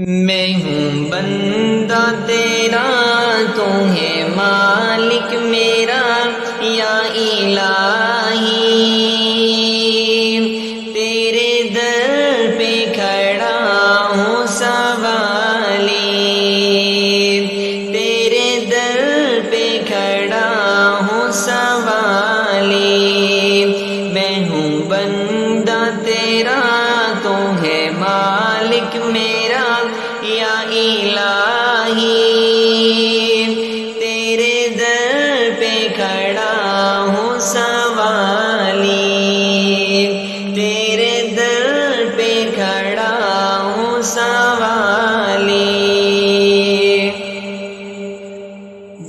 میں ہوں بندہ تیرا، تو ہے مالک میرا یا الہی، تیرے در پہ کھڑا ہوں سوالی، تیرے در پہ کھڑا ہوں سوالی، میں ہوں بندہ تیرا، تو ہے مالک میرا یا الہی، تیرے در پہ کھڑا ہوں سوالی، تیرے در پہ کھڑا ہوں سوالی،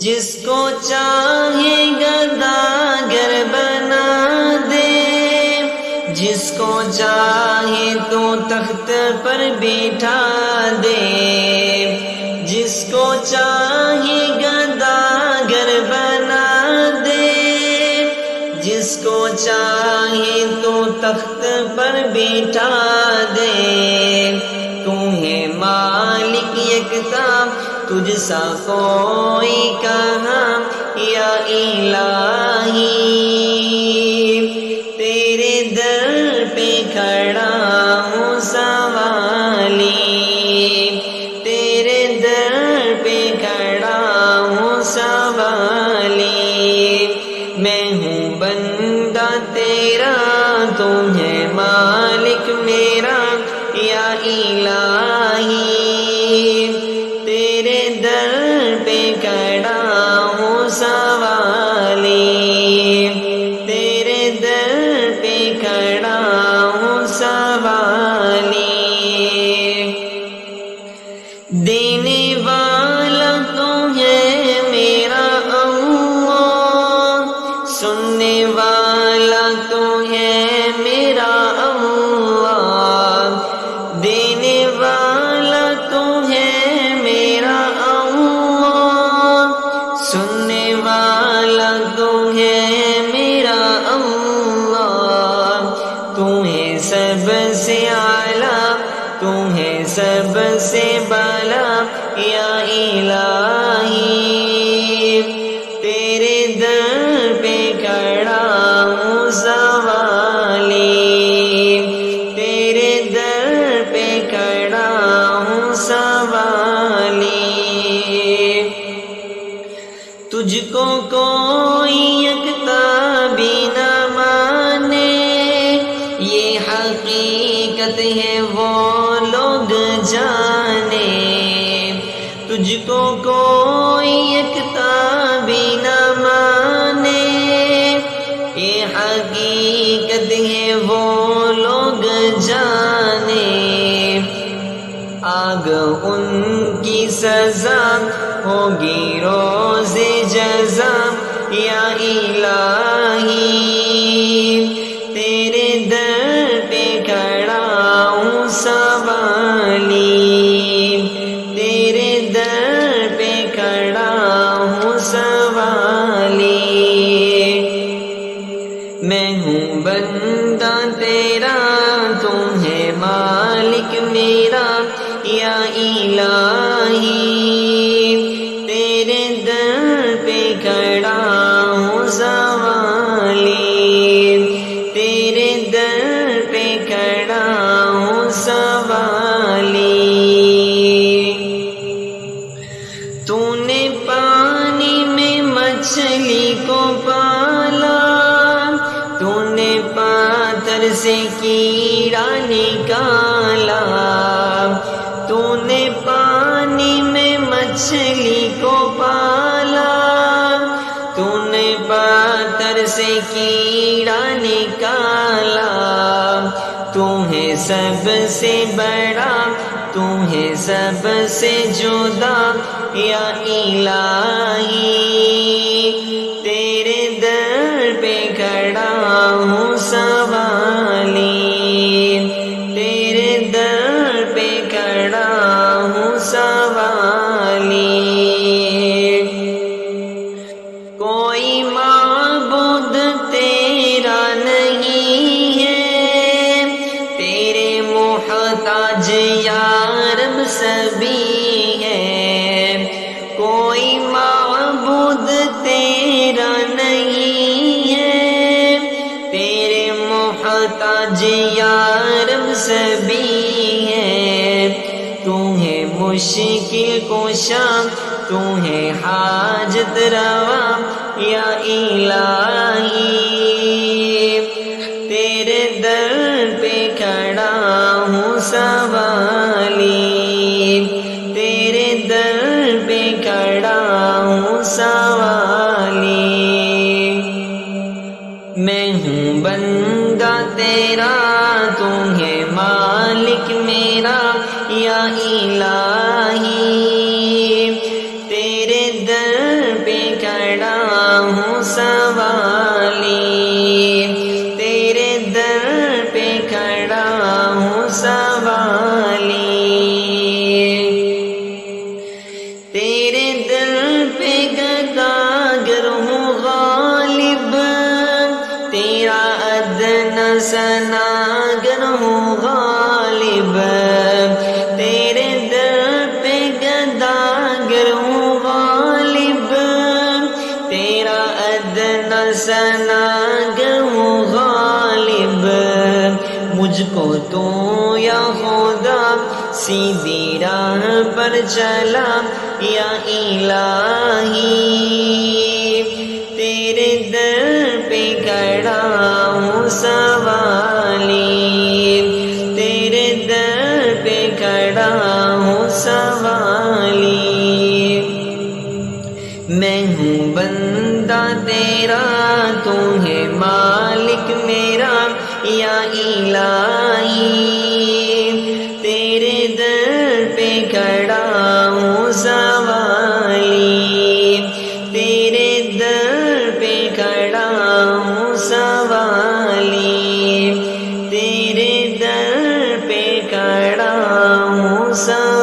جس کو چاہے گداگر بنا دے، جس کو چاہے تو تخت پر بٹھا دے، جس کو چاہے گداگر بنا دے، جس کو چاہے تو تخت پر بٹھا دے، تو ہے مالک یکتا، تجھ سا کوئی کہاں یا الہی، تیرے در پہ کھڑا ہوں سوالی، تیرے در پہ کھڑا ہوں سوالی، میں ہوں بندہ تیرا، تو ہے مالک میرا یا الہی، تیرے در پہ کھڑا ہوں سوالی، تیرے در پہ کھڑا ہوں سوالی، دینے والا تو ہے میرا اللہ، سننے والا تو ہے میرا اللہ، دینے والا تو ہے میرا اللہ، سننے والا تو ہے میرا اللہ، تو ہے سب سے اعلیٰ، تو ہے سب سے بالا یا الہی، تیرے در پہ کھڑا ہوں سوالی، تیرے در پہ کھڑا ہوں سوالی، تجھ کو کوئی یکتا بھی نہ مانے، یہ حقیقت ہے وہ لوگ جانے، تجھ کو کوئی یکتا بھی نہ مانے، یہ حقیقت ہے وہ لوگ جانے، آگ ان کی سزا ہوگی روز جزا یا الہی، تیرے در پہ کھڑا ہوں سوالی، تیرے در پہ کھڑا ہوں سوالی، میں ہوں بندہ تیرا، تو ہے مالک میرا یا الہی، تیرے در پہ کھڑا ہوں سوالی، تیرے در پہ کھڑا ہوں سوالی، تو نے پانی میں مچھلی کو پالا، تو نے پاتھر سے کیڑا نکالا، تو نے پانی میں مچھلی کو پالا، تو نے پاتھر سے کیڑا نکالا، تو ہے سب سے بڑا، تو ہے سب سے جدا یا الہی، تیرے در پہ کھڑا ہوں سوالی، تیرے در پہ کھڑا ہوں سوالی، کوئی معبود تیرا نہیں ہے، تیرے محتاج یا رب سے سبھی ہے، کوئی معبود تیرا نہیں ہے، تیرے محتاج یا رب سبھی ہے، تو ہے مشکل کشا، تو ہے حاجت روا یا الہی، تیرے در پہ کھڑا ہوں سوالی، تیرے در پہ کھڑا ہوں سوالی، میں ہوں بندہ تیرا، تو ہے مالک میرا یا الہی، تیرے در پہ کھڑا ہوں سوالی، تیرے در پہ کھڑا ہوں سوالی، تیرے در پہ گداگر ہوں غالب، تیرا ادنا سناگر ہوں غالب، تیرے در پہ گداگر ہوں غالب، تیرا ادنا سناگر ہوں غالب، مجھ کو تو یا خدا سیدھی راہ پر چلا یا الہی، تیرے در پہ کھڑا ہوں سوالی، تیرے در پہ کھڑا ہوں سوالی، میں ہوں بندہ تیرا، تو ہے مالک میرا یا الہی، تیرے در پہ کھڑا ہوں سوالی، تیرے در پہ کھڑا ہوں سوالی، تیرے در پہ کھڑا ہوں سوالی۔